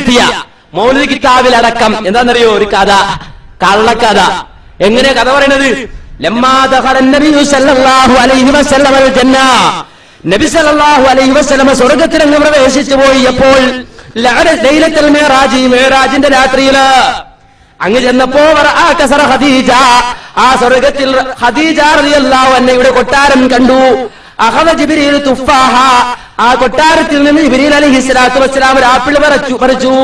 വകയിരുത്തിയ മൗലിദ് കിതാബിലടക്കം എന്താണെന്നറിയോ ഒരു കഥ, കള്ളക്കഥ. എങ്ങനെ കഥ പറയുന്നത്? ലമ്മാ ദഖലൻ നബിയു സല്ലല്ലാഹു അലൈഹി വസല്ലം അൽ ജന്ന, നബി സല്ലല്ലാഹു അലൈഹി വസല്ലം സ്വർഗ്ഗത്തിലേക്ക് പ്രവേശിച്ചു പോയപ്പോൾ ലൈലത്തുൽ മിഅ്റാജ്, മിഅ്റാജിന്റെ രാത്രിയില് അങ്ങ് ചെന്നപ്പോ ഖദീജ, ആ സ്വർഗ്ഗത്തിൽ ഖദീജ റളിയല്ലാഹു അൻഹയുടെ കൊട്ടാരം കണ്ടു. അഖദ ജിബ്രീൽ തുഫാഹ, ആ കൊട്ടാരത്തിൽ നിന്ന് ജിബ്രീൽ അലൈഹിസ്സലാത്തു വസ്സലാം ഒരു ആപ്പിൾ പറിച്ചു.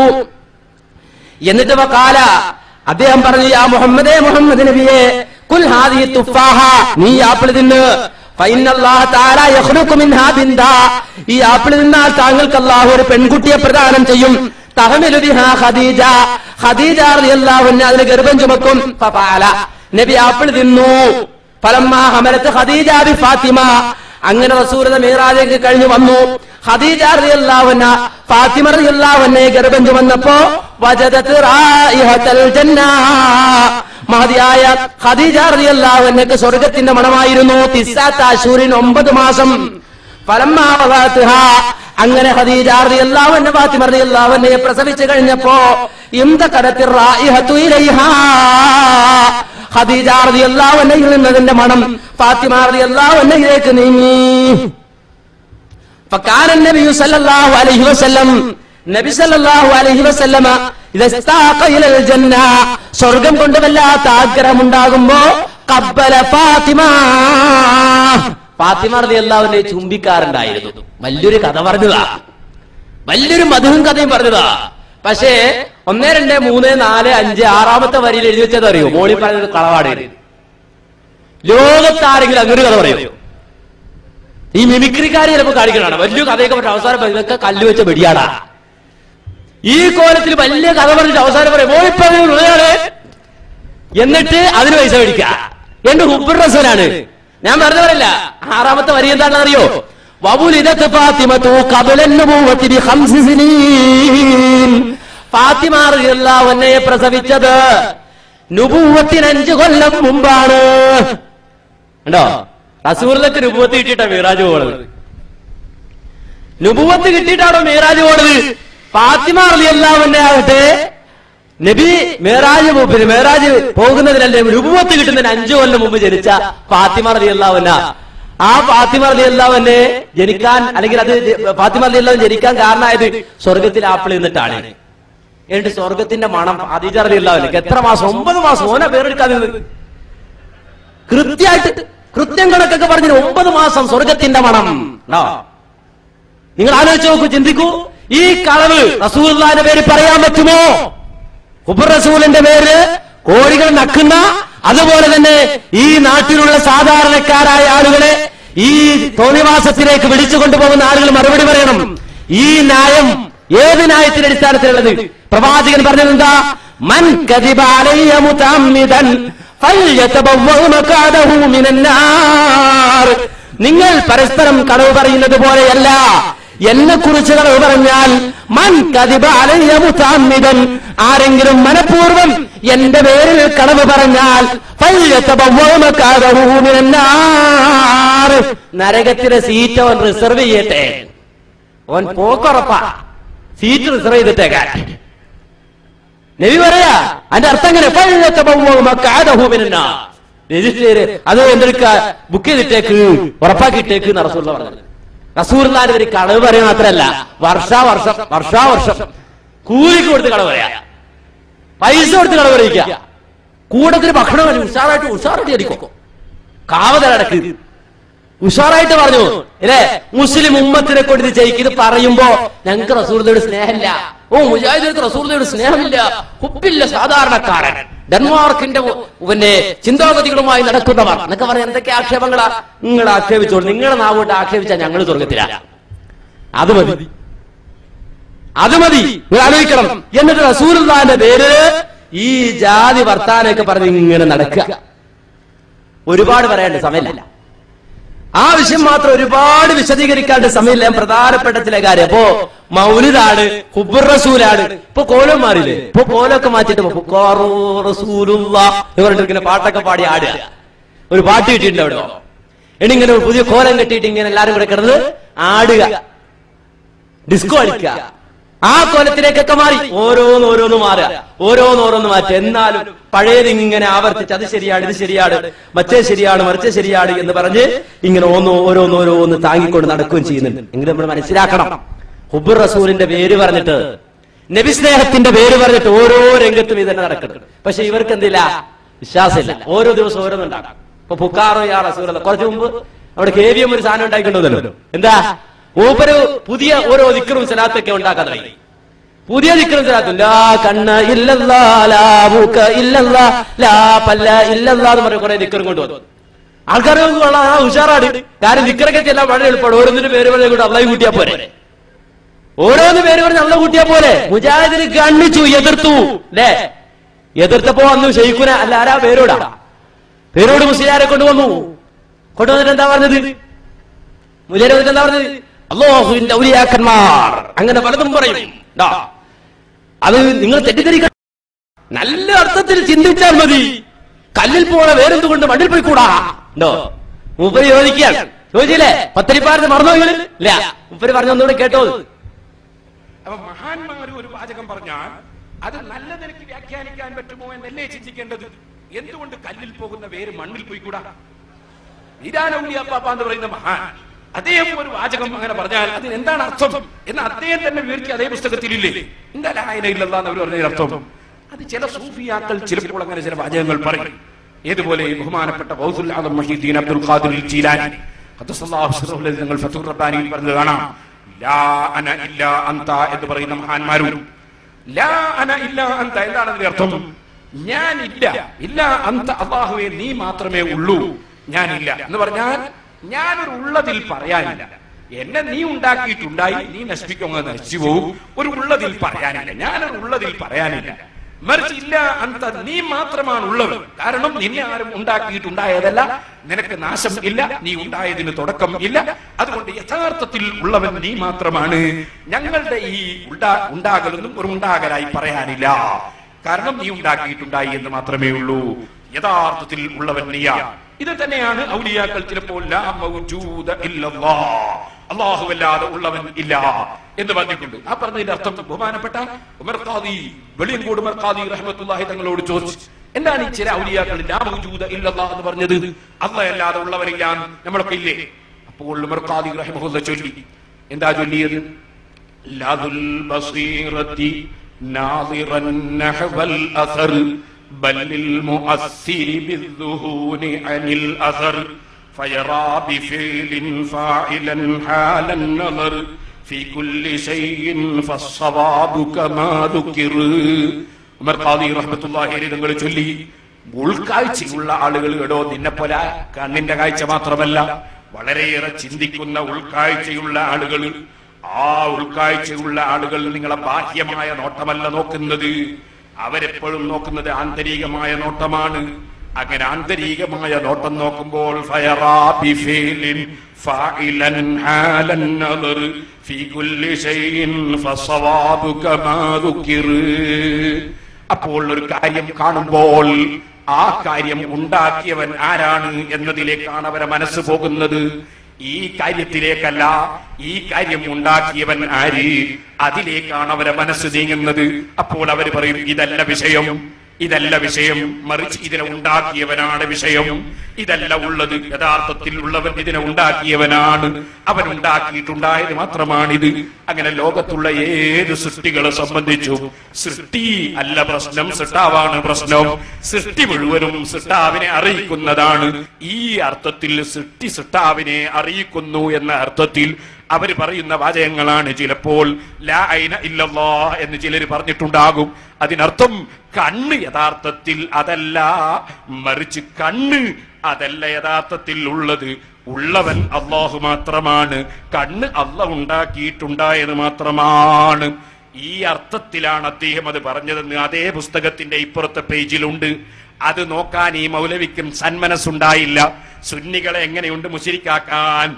എന്നിട്ട് വഖാല, അദ്ദേഹം പറഞ്ഞു, യാ മുഹമ്മദേ, മുഹമ്മദ് നബിയെ, കുൽ ഹാദിഹി തുഫാഹ, നീ ആപ്പിൾ തിന്ന്. ഫഇന്നല്ലാഹ തആല യഖ്ലുഖു മിൻഹാ ബിന്താ, ഈ ആപ്പിൾ തിന്നാൽ താങ്കൾക്ക് അല്ലാഹു ഒരു പെൺകുട്ടിയെ പ്രദാനം ചെയ്യും. തഹമിലു ബിഹാ ഖദീജ, ഖദീജ റളിയല്ലാഹു അൻഹ അതിനെ ഗർഭം ചുമക്കും. ഫഫഅല, നബി ആപ്പിൾ തിന്നു. ഫലമ്മാ ഹമലത്ത് ഖദീജ ബി ഫാത്തിമ, അങ്ങനെ റസൂലുള്ളാഹി മിഅ്റാജിലേക്ക് കഴിഞ്ഞു വന്നു. ഖദീജ റളിയല്ലാഹു അൻഹ ഫാത്തിമ റളിയല്ലാഹു അൻഹയെ ഗർഭം ചുമന്നപ്പോ വജദത് റായിഹത്തൽ ജന്ന, മഹദിയായ ഖദീജ റളിയല്ലാഹു അൻഹയ്ക്ക് സ്വർഗ്ഗത്തിന്റെ മണമായിരുന്നു. 9 അശ്ഹുറിൻ, 9 മാസം. ഫലമ്മാ വദഅത്ഹാ, അങ്ങനെ ഖദീജ റളിയല്ലാഹു അൻഹ ഫാത്തിമ റളിയല്ലാഹു അൻഹയെ പ്രസവിച്ചു കഴിഞ്ഞപ്പോ ഇംതഖദത് റായിഹതു ഇലൈഹാ, ഖദീജ റളിയല്ലാഹു അൻഹയിൽ നിന്നതിന്റെ മണം ഫാത്തിമ റളിയല്ലാഹു അൻഹയിലേക്ക് നീങ്ങി. ഫകാന നബിയു സല്ലല്ലാഹു അലൈഹി വസല്ലം, നബി സല്ലല്ലാഹു അലൈഹി വസല്ലമ ഇദസ്താഖ ഇലൽ ജന്ന, സ്വർഗ്ഗം കൊണ്ട് വല്ലാത്ത ആഗ്രഹമുണ്ടാകുമ്പോ ഖബ്ബല ഫാത്തിമ, ഫാത്തിമ റളിയല്ലാഹു അൻഹയെ ചുംബിക്കാറുണ്ടായിരുന്നു. വലിയൊരു കഥ പറഞ്ഞതാ, വലിയൊരു മധുവും കഥയും പറഞ്ഞതാ. പക്ഷേ 1, 2, 3, 4, 5, 6ാമത്തെ വരിയിൽ എഴുതി വെച്ചത് അറിയോ? മോളി പറഞ്ഞത് കളവാട്. ലോകത്താരെങ്കിലും അങ്ങനൊരു കഥ പറയോ? ഈ മിമിക്രിക്കാരി ചിലപ്പോൾ കാണിക്കണതാണ്. വലിയ കഥയൊക്കെ പറഞ്ഞ അവസാനം ഇതൊക്കെ കല്ല് വെച്ച വെടിയാടാ. ഈ കോലത്തിൽ വലിയ കഥ പറഞ്ഞിട്ട് അവസാനം പറയും മോളിപ്പറയാണ്, എന്നിട്ട് അതിന് പൈസ മേടിക്ക. എന്റെ ഹുബ്ബുർ റസൂലാണ്. ഞാൻ വെറുതെ പറയില്ല. 6ാമത്തെ വരി എന്താണെന്ന് അറിയോ? വബുലിദത് ഫാത്തിമതു ഖബല അൻ-നുബുവ്വതി ബി 5 സിനീൻ, ഫാത്തിമ റളിയല്ലാഹു അൻഹയെ പ്രസവിച്ചത് നുബുവത്തിന് 5 കൊല്ലം മുമ്പാണ്. കണ്ടോ? റസൂലുള്ളാഹിക്ക് നുബുവത്ത് കിട്ടിയിട്ടാ മിഅ്റാജ് പോണത്. നുബുവത്ത് കിട്ടിയിട്ടാണോ മിഅ്റാജ് പോണത്? ഫാത്തിമ റളിയല്ലാഹു അൻഹ ആകട്ടെ നബി മിഅ്റാജ് പോകുന്നതിനല്ലേ, നുബുവത്ത് കിട്ടുന്നതിന് 5 കൊല്ലം മുമ്പ് ജനിച്ച ഫാത്തിമ റളിയല്ലാഹു അൻഹ. ആ ഫാത്തിമ റളിയല്ലാഹു അൻഹ ജനിക്കാൻ, അല്ലെങ്കിൽ അത് ഫാത്തിമ റളിയല്ലാഹു അൻഹ ജനിക്കാൻ കാരണമായത് സ്വർഗത്തിൽ ആപ്പിൾ നിന്നിട്ടാണ്. എന്നിട്ട് സ്വർഗത്തിന്റെ മണം ഖദീജ റളിയല്ലാഹു അൻഹയ്ക്ക് എത്ര മാസം? 9 മാസം. ഓനെ പേരെടുക്കാതിരുന്നത് കൃത്യമായിട്ട്, കൃത്യം കണക്കൊക്കെ പറഞ്ഞു 9 മാസം സ്വർഗത്തിന്റെ മണം. നിങ്ങൾ ആലോചിച്ച് നോക്കൂ, ചിന്തിക്കൂ. ഈ കളവ് റസൂലുള്ളാഹിന്റെ പേര് പറയാൻ പറ്റുമോ? ഹുബ്ബുർ റസൂലിന്റെ പേര് കോഴികൾ നക്കുന്ന, അതുപോലെ തന്നെ ഈ നാട്ടിലുള്ള സാധാരണക്കാരായ ആളുകളെ ഈ തോന്നിവാസത്തിലേക്ക് വിളിച്ചു കൊണ്ടുപോകുന്ന ആളുകൾ മറുപടി പറയണം. ഈ ന്യായം ഏത് ന്യായത്തിന്റെ അടിസ്ഥാനത്തിലുള്ളത്? പ്രവാചകൻ പറഞ്ഞത് എന്താ? മൻ കദിബ അലയ്യ മുതഅമ്മിദൻ ഫൽയതബവ്വ മഖഅദഹു മിനൻ നാർ. നിങ്ങൾ പരസ്പരം കളവ് പറയുന്നത് പോലെയല്ല. എന്നെ കുറിച്ച് കളവ് പറഞ്ഞാൽ മൻ കദിബ അലയ്യ മുതഅമ്മിദൻ, ആരെങ്കിലും മനഃപൂർവ്വം എന്റെ പേരിൽ കളവ് പറഞ്ഞാൽ ഫൽയതബവ്വ മഖഅദഹു മിനൻ നാർ, നരകത്തിലെ സീറ്റ് അവൻ റിസർവ് ചെയ്യട്ടെ. അവൻ പോക്കുറപ്പാ, സീറ്റ് റിസർവ് ചെയ്തിട്ടേക്കാൻ. നബി പറയാ, അതിന്റെ അർത്ഥം എങ്ങനെ? രജിസ്റ്റർ അത് എന്തെടുക്ക, ബുക്ക് ചെയ്തിട്ടേക്ക്, ഉറപ്പാക്കിയിട്ടേക്ക് എന്ന് റസൂലുള്ളാഹി പറഞ്ഞത്. റസൂലുള്ളാഹിന്റെ ഒരു കളവ് പറയാൻ മാത്രമല്ല, വർഷാവർഷം കൂലിക്ക് കൊടുത്ത് കളവ് പറയാ, പൈസ കൊടുത്ത് കളവ് പറയിക്കുക, കൂടത്തിന് ഭക്ഷണം ഉഷാറായിട്ട് അടിക്കും, കാവതടക്ക് ഉഷാറായിട്ട് പറഞ്ഞു. അല്ലേ? മുസ്ലിം ഉമ്മത്തിനെ കൊണ്ട് ഇത് ചെയ്യിക്കും. ഇത് പറയുമ്പോ ഞങ്ങൾക്ക് റസൂലുള്ളാഹിയുടെ സ്നേഹമില്ല, മുജാഹിദുകൾക്ക് റസൂലുള്ളാഹിയുടെ സ്നേഹമില്ല, ഹുബ്ബില്ല, സാധാരണക്കാരൻ, ഡെൻമാർക്കിന്റെ ചിന്താഗതികളുമായി നടക്കുന്നവർ എന്നൊക്കെ പറഞ്ഞ എന്തൊക്കെ ആക്ഷേപങ്ങളാ. നിങ്ങൾ ആക്ഷേപിച്ചോളൂ, നിങ്ങളെ നാവോട്ട് ആക്ഷേപിച്ചാൽ ഞങ്ങൾ സ്വർഗത്തിലാണ്. അത് മതി, നിങ്ങൾ ആലോചിക്കണം. എന്നിട്ട് റസൂലുള്ളാഹിന്റെ പേര് ഈ ജാതി വർത്താനൊക്കെ പറഞ്ഞ് ഇങ്ങനെ നടക്കുക. ഒരുപാട് പറയാണ്ട് സമയമില്ല. ആ വിഷയം മാത്രം ഒരുപാട് വിശദീകരിക്കാണ്ട് സമയമില്ല. പ്രധാനപ്പെട്ട ചില കാര്യം. അപ്പോ മൗലിദാണ്, ഹുബ്ബുർ റസൂലാണ്. ഇപ്പൊ കോലം മാറിയില്ലേ? ഇപ്പൊ കോലമൊക്കെ മാറ്റിട്ട് ഇങ്ങനെ പാട്ടൊക്കെ പാടി ആടുക. ഒരു പാട്ട് കിട്ടിയിട്ടുണ്ട് അവിടെ. ഇങ്ങനെ ഒരു പുതിയ കോലം കെട്ടിയിട്ട് ഇങ്ങനെ എല്ലാരും കൂടെ കിടന്ന് ആടുക, ഡിസ്കോ കളിക്കുക. ആ കോലത്തിലേക്കൊക്കെ മാറി. ഓരോന്നോരോന്ന് മാറുക, ഓരോന്നോരോന്ന് മാറ്റുക. എന്നാലും പഴയത് ഇങ്ങനെ ആവർത്തിച്ച് അത് ശരിയാണ്, ഇത് ശരിയാണ്, മറ്റേ ശരിയാണ്, മറിച്ചേ ശരിയാണ് എന്ന് പറഞ്ഞ് ഇങ്ങനെ ഓരോന്നോരോന്ന് താങ്ങിക്കൊണ്ട് നടക്കുകയും ചെയ്യുന്നുണ്ട്. എങ്കിലും നമ്മൾ മനസ്സിലാക്കണം, ഹുബ്ബുർ റസൂലിന്റെ പേര് പറഞ്ഞിട്ട്, നബി സ്നേഹത്തിന്റെ പേര് പറഞ്ഞിട്ട് ഓരോ രംഗത്തും ഇതന്നെ നടക്കുന്നത്. പക്ഷെ ഇവർക്ക് എന്തില്ല, വിശ്വാസമില്ല. ഓരോ ദിവസം ഓരോന്നുണ്ടാകും. ഇപ്പൊ പുക്കാറോ യാ റസൂലല്ലാഹ്, കുറച്ചു മുമ്പ് അവിടെ KVM ഒരു സാധനം ഉണ്ടായിക്കൊണ്ടല്ലോ. എന്താ, ഓരോ പുതിയ ഓരോ ദിക്റും സലാത്തൊക്കെ ഉണ്ടാക്കാൻ തുടങ്ങി. പുതിയ ദിക്റും സലാത്തും, ലാ കണ്ണ് ഇല്ലല്ലാ, ലാ മൂക്ക് ഇല്ലല്ലാ, ലാ പല്ല ഇല്ലല്ലാ എന്ന് പറഞ്ഞ കുറെ ദിക്റും കൊണ്ടുവന്നു. ആൾക്കാർക്ക് ഉഷാറാണ്. കാരണം ദിക്റൊക്കെ എല്ലാം വളരെ എളുപ്പമാണ്. ഓരോന്നിന്റെ പേര് പറഞ്ഞ കൂടെ അള്ളാഹ് കൂട്ടിയാ പോരെ, ഓരോന്ന് പേര് പറഞ്ഞ് അള്ളാഹ് കൂട്ടിയാ പോലെ. മുജാഹിദിന് കണ്ണിച്ചു, എതിർത്തു അല്ലേ? എതിർത്തപ്പോ അന്ന് ഷെയ്ഖുന അല്ല ആരാ പേരോട് മുസ്ലിയാരെ കൊണ്ടുവന്നിട്ട് എന്താ പറഞ്ഞത്? മുജാഹിദ് വന്നിട്ട് എന്താ പറഞ്ഞത്? അല്ലാഹുവിന്റെ ഔലിയാക്കന്മാർ അങ്ങനെ പലതും പറയും. അത് നിങ്ങൾ തെറ്റിദ്ധരിക്കണം. നല്ല അർത്ഥത്തിൽ ചിന്തിച്ചാൽ മതി. കല്ലിൽ പോണ വേറെന്തുകൊണ്ട് മണ്ണിൽ പോയിക്കൂടാ? ഉണ്ടോ? മൂപ്പര് ചോദിക്കുകയാണ്. ചോദിച്ചില്ലേ? പത്തരിപ്പാരത്ത് മറന്നോങ്ങൾ ഇല്ല. മൂപ്പര് പറഞ്ഞൊന്നുകൂടെ കേട്ടോ. അപ്പൊ മഹാന്മാർ ഒരു വാചകം പറഞ്ഞാൽ അത് നല്ല നിലയ്ക്ക് വ്യാഖ്യാനിക്കാൻ പറ്റുമോ എന്നല്ലേ ചിന്തിക്കേണ്ടത്. എന്തുകൊണ്ട് കല്ലിൽ പോകുന്ന വേര് മണ്ണിൽ പോയിക്കൂടാ? ഈരാനൗലിയാപ്പാപ്പ എന്ന് പറയുന്ന മഹാൻ അദ്ദേഹം ഒരു വാചകം അങ്ങനെ പറഞ്ഞാൽ അതിന് എന്താണ് അർത്ഥം എന്ന് അദ്ദേഹം തന്നെ വിവരിക്കുക അതേ പുസ്തകത്തിലില്ലേ? എന്താ ലാ ഇലാഹ ഇല്ലല്ലാഹ് എന്ന് പറഞ്ഞ അർത്ഥം? അത് ചില സൂഫിയാക്കൾ ചിലപ്പോൾ അങ്ങനെ ചില വാചകങ്ങൾ പറയും. ഏതുപോലെ ബഹുമാനപ്പെട്ട ഗൗസുൽ ആദം മുഹീദ്ദീൻ അബ്ദുൽ ഖാദിർ ജീലാനി ഖദ്ദസല്ലാഹു സിർറഹു നിങ്ങൾ ഫതുർ റബ്ബാനിയിൽ പറഞ്ഞത് കാണാം. ലാ അന ഇല്ലാ അന്ത എന്ന് പറയുന്ന മഹാന്മാരും ലാ അന ഇല്ലാ അന്ത എന്താണ് അതിന്റെ അർത്ഥം? ഞാനില്ല, ഇല്ല അന്ത അല്ലാഹുവേ നീ മാത്രമേ ഉള്ളൂ, ഞാനില്ല എന്ന് പറഞ്ഞാൽ ഞാനൊരു ഉള്ളതിൽ പറയാനില്ല. എന്നെ നീ ഉണ്ടാക്കിയിട്ടുണ്ടായി, നീ നശിപ്പിക്കുക നശിച്ചു പോകും. ഒരു ഉള്ളതിൽ പറയാനില്ല, ഞാനൊരു ഉള്ളതിൽ പറയാനില്ല. മറിച്ച് ഇല്ല അന്ത നീ മാത്രമാണ് ഉള്ളവൻ. കാരണം നിന്നെ ആരും ഉണ്ടാക്കിയിട്ടുണ്ടായതല്ല, നിനക്ക് നാശം ഇല്ല, നീ ഉണ്ടായതിന് തുടക്കം ഇല്ല. അതുകൊണ്ട് യഥാർത്ഥത്തിൽ ഉള്ളവൻ നീ മാത്രമാണ്. ഞങ്ങളുടെ ഈ ഉണ്ടാകലൊന്നും ഒരു ഉണ്ടാകലായി പറയാനില്ല. കാരണം നീ ഉണ്ടാക്കിയിട്ടുണ്ടായി എന്ന് മാത്രമേ ഉള്ളൂ. യഥാർത്ഥത്തിൽ ഉള്ളവൻ നീയാ. ഇത് തന്നെയാണ് ഔലിയാക്കൾ ചിലപ്പോൾ ലാ മൗജൂദ ഇല്ലല്ലാഹ്, അല്ലാഹുവല്ലാതെ ഉള്ളവൻ ഇല്ല എന്ന് പറഞ്ഞിട്ടുണ്ട്. ആ പറഞ്ഞതിന്റെ അർത്ഥം ബഹുമാനപ്പെട്ട ഉമർ ഖാദി വെളിയങ്കോട് ഉമർ ഖാദി റഹ്മത്തുള്ളാഹി തങ്ങളോട് ചോദിച്ചു, എന്താണ് ഈ ചില ഔലിയാക്കൾ ലാ മൗജൂദ ഇല്ലല്ലാഹ് എന്ന് പറഞ്ഞത്? അല്ലാഹുവല്ലാതെ ഉള്ളവനില്ല നമ്മളൊക്കെ ഇല്ലേ? അപ്പോൾ ഉമർ ഖാദി റഹിമഹുല്ലാഹ് ചൊല്ലി, എന്താ ചൊല്ലിയത്? ലദുൽ ബസീറതി നാദിറൻ നഹ്വൽ അസർ ബല്ലിൽ മുഅസ്സിരി ബിദ്ദുഹൂനി അനിൽ അസർ ഫയറാ ബിഫിലിൻ ഫാഇലൻ ഹാലൻ നദർ ഫീ കുല്ലി ശൈഇൻ ഫസ്സവാബു കമാ ദുകിർ. ഉമർ ഖാദി റഹ്മത്തുള്ളാഹി അലൈഹി തങ്ങൾ ചൊല്ലി, ഉൾക്കാഴ്ചയുള്ള ആളുകൾ എടോ നിന്നെപ്പോലെ കണ്ണിന്റെ കാഴ്ച മാത്രമല്ല, വളരെയേറെ ചിന്തിക്കുന്ന ഉൾക്കാഴ്ചയുള്ള ആളുകൾ. ആ ഉൾക്കാഴ്ചയുള്ള ആളുകൾ നിങ്ങളെ ബാഹ്യമായ നോട്ടമല്ല നോക്കുന്നത്, അവരെപ്പോഴും നോക്കുന്നത് ആന്തരികമായ നോട്ടമാണ്. അങ്ങനെ ആന്തരികമായ നോട്ടം നോക്കുമ്പോൾ ഫയറാ ബിഫിലിൻ ഫാഇലൻ ഹാലൻ നദർ ഫീ കുല്ലി ശൈഇൻ ഫസ്സവാബു കമാ ദുകിർ. അപ്പോൾ ഒരു കാര്യം കാണുമ്പോൾ ആ കാര്യം ഉണ്ടാക്കിയവൻ ആരാണ് എന്നതിലേക്കാണ് അവരെ മനസ്സ് പോകുന്നത്. ഈ കാര്യത്തിലേക്കല്ല, ഈ കാര്യം ഉണ്ടാക്കിയവൻ ആര് അതിലേക്കാണ് അവരെ മനസ്സ് നീങ്ങുന്നത്. അപ്പോൾ അവർ പറയും ഇതല്ല വിഷയം, ഇതല്ല വിഷയം, മറിച്ച് ഇതിനെ ഉണ്ടാക്കിയവനാണ് വിഷയം. ഇതല്ല ഉള്ളത്, യഥാർത്ഥത്തിൽ ഉള്ളവൻ ഇതിനെ ഉണ്ടാക്കിയവനാണ്, അവൻ ഉണ്ടാക്കിയിട്ടുണ്ടായത് മാത്രമാണിത്. അങ്ങനെ ലോകത്തുള്ള ഏത് സൃഷ്ടികളെ സംബന്ധിച്ചും സൃഷ്ടി അല്ല പ്രശ്നം, സൃഷ്ടാവാണ് പ്രശ്നം. സൃഷ്ടി മുഴുവനും സൃഷ്ടാവിനെ അറിയിക്കുന്നതാണ്. ഈ അർത്ഥത്തിൽ സൃഷ്ടി സൃഷ്ടാവിനെ അറിയിക്കുന്നു എന്ന അർത്ഥത്തിൽ അവർ പറയുന്ന വാചകങ്ങളാണ് ചിലപ്പോൾ ലാ ഐന ഇല്ലല്ലാഹ് എന്ന് ചിലർ പറഞ്ഞിട്ടുണ്ടാകും. അതിനർത്ഥം കണ്ണ് യഥാർത്ഥത്തിൽ അതല്ല, മറിച്ച് കണ്ണ് അതല്ല യഥാർത്ഥത്തിൽ ഉള്ളത്, ഉള്ളവൻ അല്ലാഹു മാത്രമാണ്, കണ്ണ് അല്ലാഹു ഉണ്ടാക്കിയിട്ടുണ്ടായത് മാത്രമാണ്. ഈ അർത്ഥത്തിലാണ് അദ്ദേഹം അത് പറഞ്ഞതെന്ന് അതേ പുസ്തകത്തിന്റെ ഇപ്പുറത്തെ പേജിലുണ്ട്. അത് നോക്കാൻ ഈ മൗലവിക്കും സന്മനസ്സുണ്ടായില്ല. സുന്നികളെ എങ്ങനെയുണ്ട് മുശ്രിക്കാക്കാൻ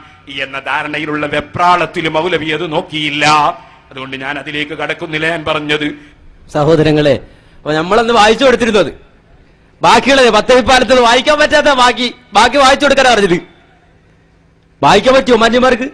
എന്ന ധാരണയിലുള്ള വെപ്രാളത്തിൽ മൗലവി അത് നോക്കിയില്ല. അതുകൊണ്ട് ഞാൻ അതിലേക്ക് കടക്കുന്നില്ല. ഞാൻ പറഞ്ഞത് സഹോദരങ്ങളെ, അപ്പൊ നമ്മളന്ന് വായിച്ചു കൊടുത്തിരുന്നത് ബാക്കിയുള്ളത് പത്തവിപ്പാലത്ത് വായിക്കാൻ പറ്റാത്ത ബാക്കി വായിച്ചു കൊടുക്കാനാ പറഞ്ഞത്. വായിക്കാൻ പറ്റുമോ മാന്യന്മാർക്ക്?